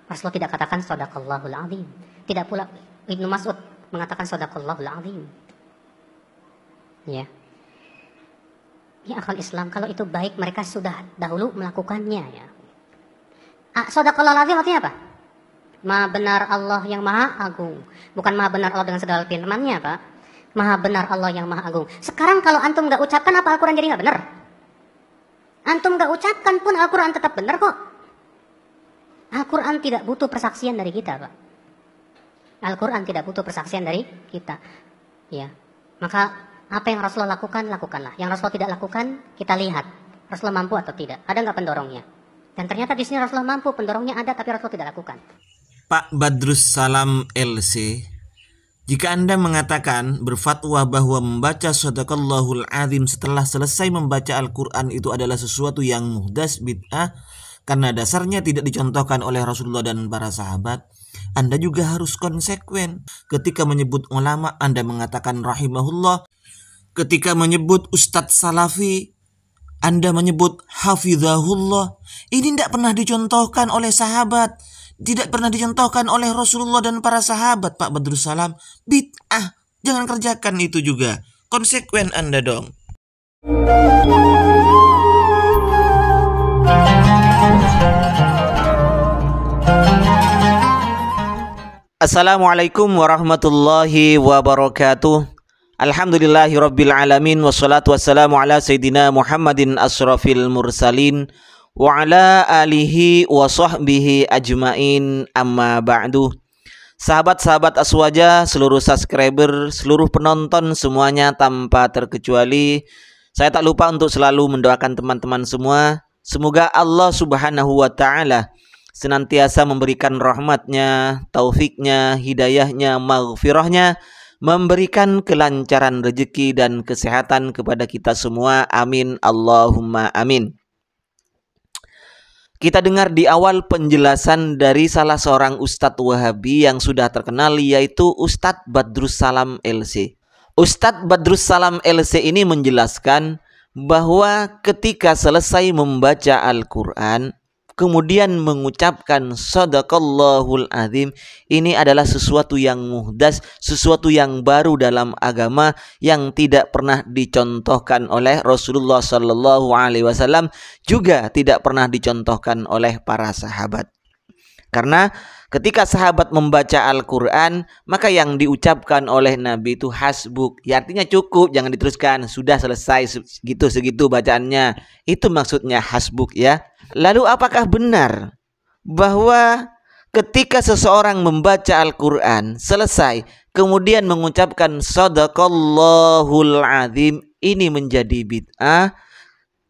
Rasulullah tidak katakan shadaqallahul azim. Tidak pula Ibnu Mas'ud mengatakan shadaqallahul azim. Ya. Ya akhwal Islam, kalau itu baik mereka sudah dahulu melakukannya ya. Shadaqallahul azim artinya apa? Maha benar Allah yang maha agung. Bukan maha benar Allah dengan segala firman-Nya, Pak. Maha benar Allah yang maha agung. Sekarang kalau antum gak ucapkan, apa Al-Quran jadi gak benar? Antum gak ucapkan pun Al-Quran tetap benar kok. Al-Quran tidak butuh persaksian dari kita, Pak. Al-Quran tidak butuh persaksian dari kita. Ya. Maka apa yang Rasulullah lakukan, lakukanlah. Yang Rasulullah tidak lakukan, kita lihat. Rasulullah mampu atau tidak. Ada gak pendorongnya? Dan ternyata di sini Rasulullah mampu, pendorongnya ada, tapi Rasulullah tidak lakukan. Pak Badrus Salam LC, jika Anda mengatakan berfatwa bahwa membaca shadaqallahul azim setelah selesai membaca Al-Quran itu adalah sesuatu yang muhdas bid'ah karena dasarnya tidak dicontohkan oleh Rasulullah dan para sahabat, Anda juga harus konsekuen. Ketika menyebut ulama, Anda mengatakan rahimahullah. Ketika menyebut Ustadz Salafi, Anda menyebut hafizahullah. Ini tidak pernah dicontohkan oleh sahabat, tidak pernah dicontohkan oleh Rasulullah dan para sahabat, Pak Badrus Salam. Bid'ah. Jangan kerjakan itu juga. Konsekuen Anda dong. Assalamualaikum warahmatullahi wabarakatuh. Alhamdulillahirabbil alamin wassalatu wassalamu ala sayidina Muhammadin asrafil mursalin wa ala alihi wa sahbihi ajmain, amma ba'du. Sahabat-sahabat Aswaja, seluruh subscriber, seluruh penonton semuanya tanpa terkecuali, saya tak lupa untuk selalu mendoakan teman-teman semua. Semoga Allah subhanahu wa ta'ala senantiasa memberikan rahmatnya, taufiknya, hidayahnya, maghfirahnya, memberikan kelancaran rezeki dan kesehatan kepada kita semua. Amin, Allahumma amin. Kita dengar di awal penjelasan dari salah seorang Ustadz Wahabi yang sudah terkenal, yaitu Ustadz Badrus Salam LC. Ustadz Badrus Salam LC ini menjelaskan bahwa ketika selesai membaca Al-Quran, kemudian mengucapkan shadaqallahul azim, ini adalah sesuatu yang muhdas, sesuatu yang baru dalam agama yang tidak pernah dicontohkan oleh Rasulullah Sallallahu Alaihi Wasallam, juga tidak pernah dicontohkan oleh para sahabat. Karena ketika sahabat membaca Al-Quran, maka yang diucapkan oleh Nabi itu hasbuk, ya artinya cukup, jangan diteruskan, sudah selesai segitu bacaannya. Itu maksudnya hasbuk ya. Lalu apakah benar bahwa ketika seseorang membaca Al-Quran selesai kemudian mengucapkan shadaqallahul azim ini menjadi bid'ah?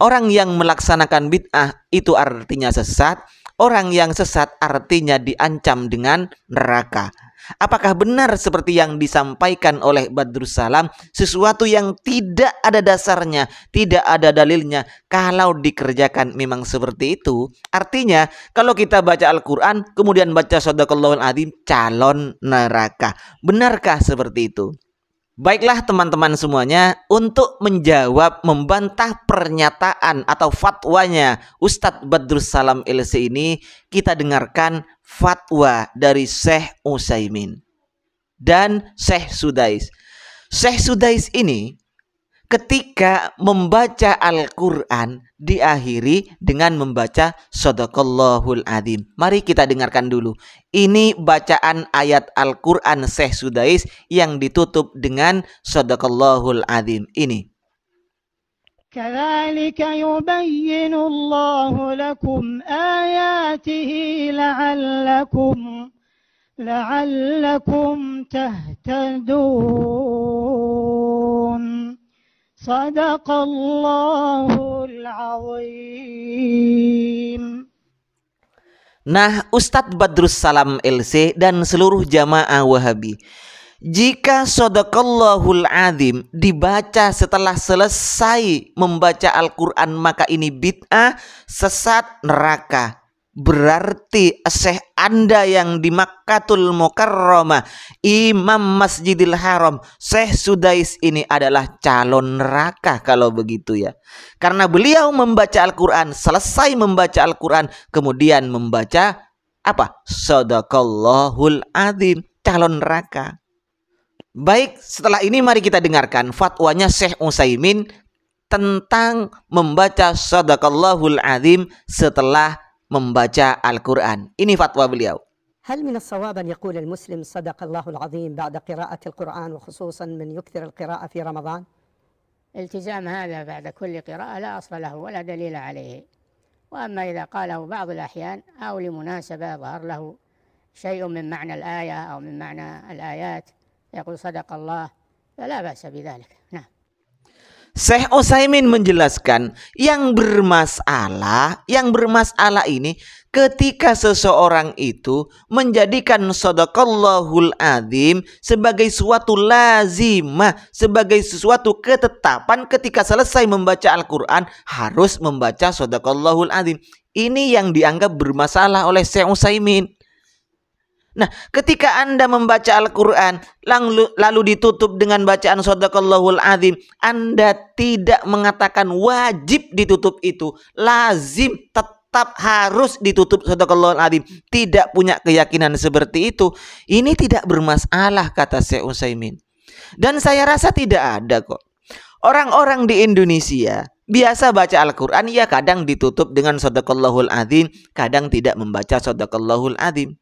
Orang yang melaksanakan bid'ah itu artinya sesat. Orang yang sesat artinya diancam dengan neraka. Apakah benar seperti yang disampaikan oleh Badrus Salam, sesuatu yang tidak ada dasarnya, tidak ada dalilnya, kalau dikerjakan memang seperti itu? Artinya kalau kita baca Al-Quran kemudian baca shadaqallahul azim, calon neraka. Benarkah seperti itu? Baiklah teman-teman semuanya, untuk menjawab, membantah pernyataan atau fatwanya Ustadz Badrus Salam LC ini, kita dengarkan fatwa dari Syekh Utsaimin dan Syekh Sudais. Syekh Sudais ini ketika membaca Al-Quran diakhiri dengan membaca shadaqallahul azim. Mari kita dengarkan dulu. Ini bacaan ayat Al-Quran Syekh Sudais yang ditutup dengan shadaqallahul azim ini. Kadzalika yubayyinu Allahu lakum ayatihi la'allakum tahtadun. Sadaqallahul azim. Nah, Ustadz Badrus Salam LC dan seluruh jamaah Wahabi, jika shadaqallahul azim dibaca setelah selesai membaca Al-Quran, maka ini bid'ah, sesat, neraka. Berarti Syekh Anda yang di Makkatul Mukarramah, Imam Masjidil Haram, Syekh Sudais ini adalah calon neraka kalau begitu ya. Karena beliau membaca Al-Quran, selesai membaca Al-Quran, kemudian membaca Apa? Shadaqallahul adzim, calon neraka. Baik, setelah ini mari kita dengarkan fatwanya Syekh Utsaimin tentang membaca Shadaqallahul adzim setelah membaca Al-Quran. Ini fatwa beliau. هل من الصواب أن يقول المسلم صدق الله العظيم بعد قراءة القرآن وخصوصا من يكثر القراءة في رمضان؟ التزام هذا بعد كل قراءة لا أصل له ولا دليل عليه. وأما إذا قاله بعض الأحيان أو لمناسبة ظهر له شيء من معنى الآية أو من معنى الآيات يقول صدق الله فلا بأس بذلك. نعم. Syekh Utsaimin menjelaskan yang bermasalah ini ketika seseorang itu menjadikan shadaqallahul adzim sebagai suatu lazimah, sebagai sesuatu ketetapan ketika selesai membaca Al-Quran harus membaca shadaqallahul adzim. Ini yang dianggap bermasalah oleh Syekh Utsaimin. Nah, ketika Anda membaca Al-Quran lalu ditutup dengan bacaan shadaqallahul adzim, Anda tidak mengatakan wajib ditutup itu, lazim tetap harus ditutup shadaqallahul adzim, tidak punya keyakinan seperti itu, ini tidak bermasalah kata Syekh Utsaimin. Dan saya rasa tidak ada kok orang-orang di Indonesia biasa baca Al-Quran, ya kadang ditutup dengan shadaqallahul adzim, kadang tidak membaca shadaqallahul adzim.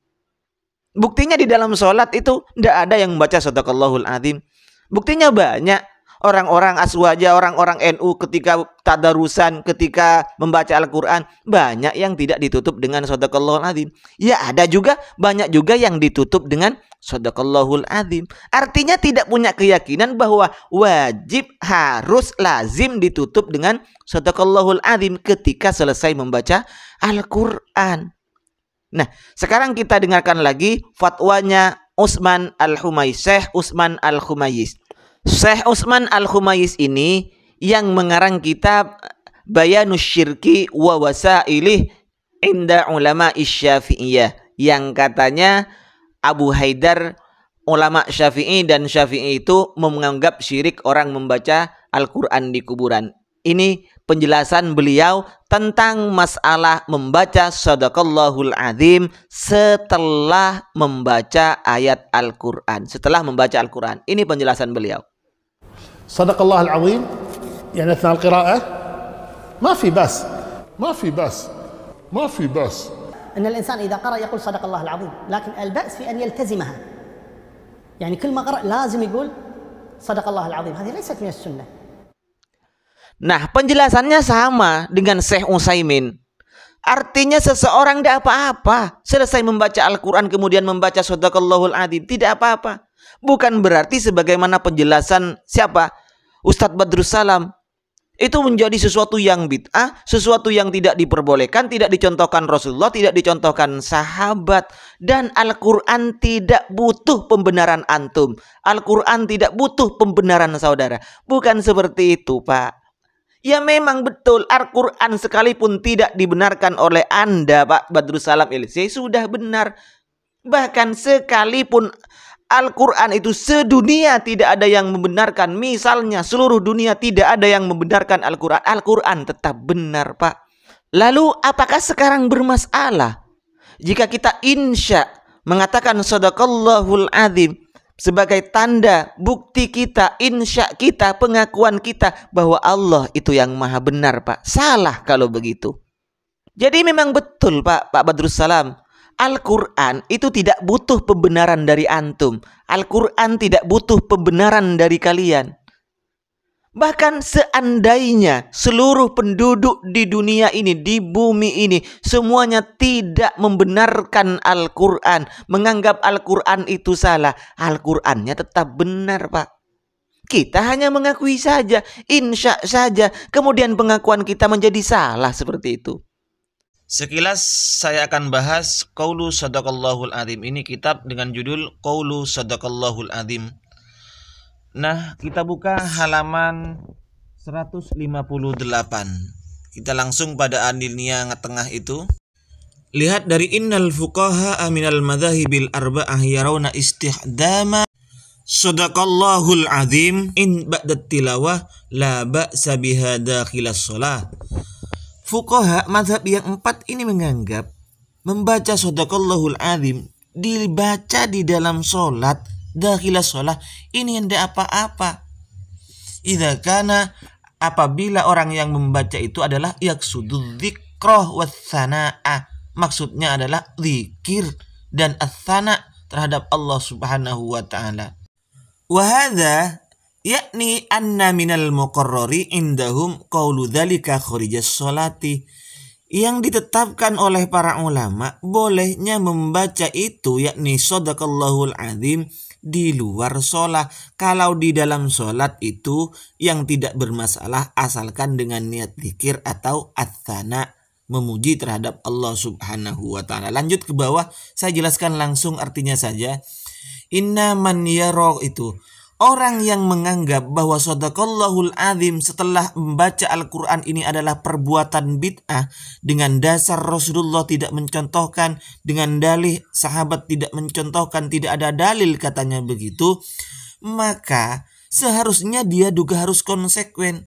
Buktinya di dalam sholat itu tidak ada yang membaca shadaqallahul adzim. Buktinya banyak orang-orang aswaja, orang-orang NU ketika tadarusan, ketika membaca Al-Quran, banyak yang tidak ditutup dengan shadaqallahul adzim. Ya ada juga, banyak juga yang ditutup dengan shadaqallahul adzim. Artinya tidak punya keyakinan bahwa wajib, harus, lazim ditutup dengan shadaqallahul adzim ketika selesai membaca Al-Quran. Nah, sekarang kita dengarkan lagi fatwanya Utsman Al-Khumayis, Syekh Utsman Al-Khumayis. Syekh Utsman Al-Khumayis ini yang mengarang kitab Bayanus Syirki wa Wasailih Inda Ulama Syafi'iyah, yang katanya Abu Haidar, ulama Syafi'i dan Syafi'i itu menganggap syirik orang membaca Al-Quran di kuburan. Ini penjelasan beliau tentang masalah membaca shadaqallahul adzim setelah membaca ayat Al-Quran, setelah membaca Al-Quran. Ini penjelasan beliau. Shadaqallahul adzim يعني أثناء القراءة ما في بأس أن الإنسان إذا قرأ يقول صدق الله العظيم، لكن البأس في أن يلتزمها. يعني كل ما قرأ لازم يقول صدق الله العظيم، هذه ليست من السنة. Nah, penjelasannya sama dengan Syekh Utsaimin. Artinya seseorang tidak apa-apa selesai membaca Al-Quran kemudian membaca shadaqallahul adzim, tidak apa-apa. Bukan berarti sebagaimana penjelasan siapa? Ustadz Badrus Salam. Itu menjadi sesuatu yang bid'ah, sesuatu yang tidak diperbolehkan, tidak dicontohkan Rasulullah, tidak dicontohkan sahabat. Dan Al-Quran tidak butuh pembenaran antum. Al-Quran tidak butuh pembenaran saudara. Bukan seperti itu, Pak. Ya memang betul Al-Quran sekalipun tidak dibenarkan oleh Anda, Pak Badrus Salam LC, sudah benar. Bahkan sekalipun Al-Quran itu sedunia tidak ada yang membenarkan, misalnya seluruh dunia tidak ada yang membenarkan Al-Quran, Al-Quran tetap benar, Pak. Lalu apakah sekarang bermasalah jika kita insya mengatakan shadaqallahul adzim sebagai tanda, bukti kita, insya kita, pengakuan kita bahwa Allah itu yang maha benar, Pak? Salah kalau begitu. Jadi memang betul, Pak Badrus Salam, Al-Quran itu tidak butuh pembenaran dari antum. Al-Quran tidak butuh pembenaran dari kalian. Bahkan seandainya seluruh penduduk di dunia ini, di bumi ini, semuanya tidak membenarkan Al-Quran, menganggap Al-Quran itu salah, Al-Qurannya tetap benar, Pak. Kita hanya mengakui saja, insya saja, kemudian pengakuan kita menjadi salah seperti itu. Sekilas saya akan bahas Qaulu Shadaqallahul Adzim. Ini kitab dengan judul Qaulu Shadaqallahul Adzim. Nah, kita buka halaman 158. Kita langsung pada alinea tengah itu. Lihat dari innal fuqaha minal madzahibil arba'ah yarawna istihdama Shadaqallahul Adzim in ba'da tilawah la ba'sa biha dakhilas shalah. Fuqaha mazhab yang 4 ini menganggap membaca Shadaqallahul Azim dibaca di dalam sholat, dakhilah sholat, ini tidak apa-apa. Idza kana, apabila orang yang membaca itu adalah yaqsududz dzikrah watsana'a, maksudnya adalah zikir dan ats-tsana terhadap Allah Subhanahu wa taala. Wa hadza yakni anna minal muqarrari indahum qaulu dzalika kharijas sholati. Yang ditetapkan oleh para ulama bolehnya membaca itu, yakni Shadaqallahul Azim, di luar sholat. Kalau di dalam sholat itu yang tidak bermasalah asalkan dengan niat zikir atau ats-tsana, memuji terhadap Allah Subhanahu wa taala. Lanjut ke bawah, saya jelaskan langsung artinya saja. Inna man yara, itu orang yang menganggap bahwa Shadaqallahul Azim setelah membaca Al-Quran ini adalah perbuatan bid'ah, dengan dasar Rasulullah tidak mencontohkan, dengan dalih sahabat tidak mencontohkan, tidak ada dalil katanya begitu, maka seharusnya dia juga harus konsekuen.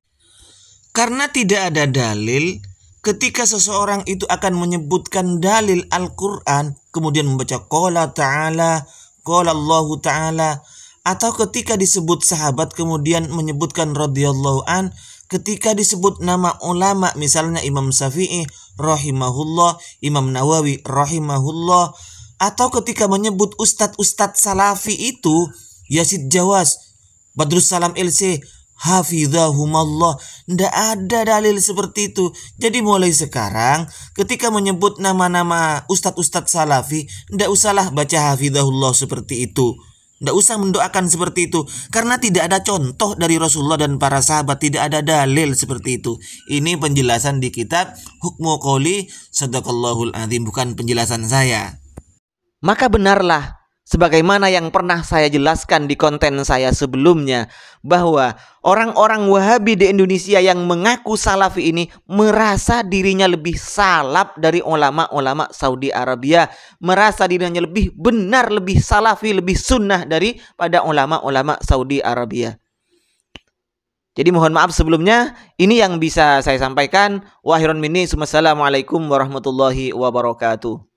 Karena tidak ada dalil, ketika seseorang itu akan menyebutkan dalil Al-Quran, kemudian membaca qala ta'ala, qala Allahu ta'ala, atau ketika disebut sahabat kemudian menyebutkan radhiyallahu an, ketika disebut nama ulama misalnya Imam Syafi'i rahimahullah, Imam Nawawi rahimahullah, atau ketika menyebut ustadz-ustadz salafi itu Yazid Jawas, Badrus Salam LC, hafizahumallah, ndak ada dalil seperti itu. Jadi mulai sekarang ketika menyebut nama-nama ustadz-ustadz salafi, ndak usahlah baca hafizahullah seperti itu. Tidak usah mendoakan seperti itu, karena tidak ada contoh dari Rasulullah dan para sahabat, tidak ada dalil seperti itu. Ini penjelasan di kitab Hukmu Qouli Shadaqallahul Azim, bukan penjelasan saya. Maka benarlah sebagaimana yang pernah saya jelaskan di konten saya sebelumnya, bahwa orang-orang Wahabi di Indonesia yang mengaku salafi ini merasa dirinya lebih salaf dari ulama-ulama Saudi Arabia, merasa dirinya lebih benar, lebih salafi, lebih sunnah daripada ulama-ulama Saudi Arabia. Jadi mohon maaf sebelumnya, ini yang bisa saya sampaikan. Wa khairan minni, assalamualaikum warahmatullahi wabarakatuh.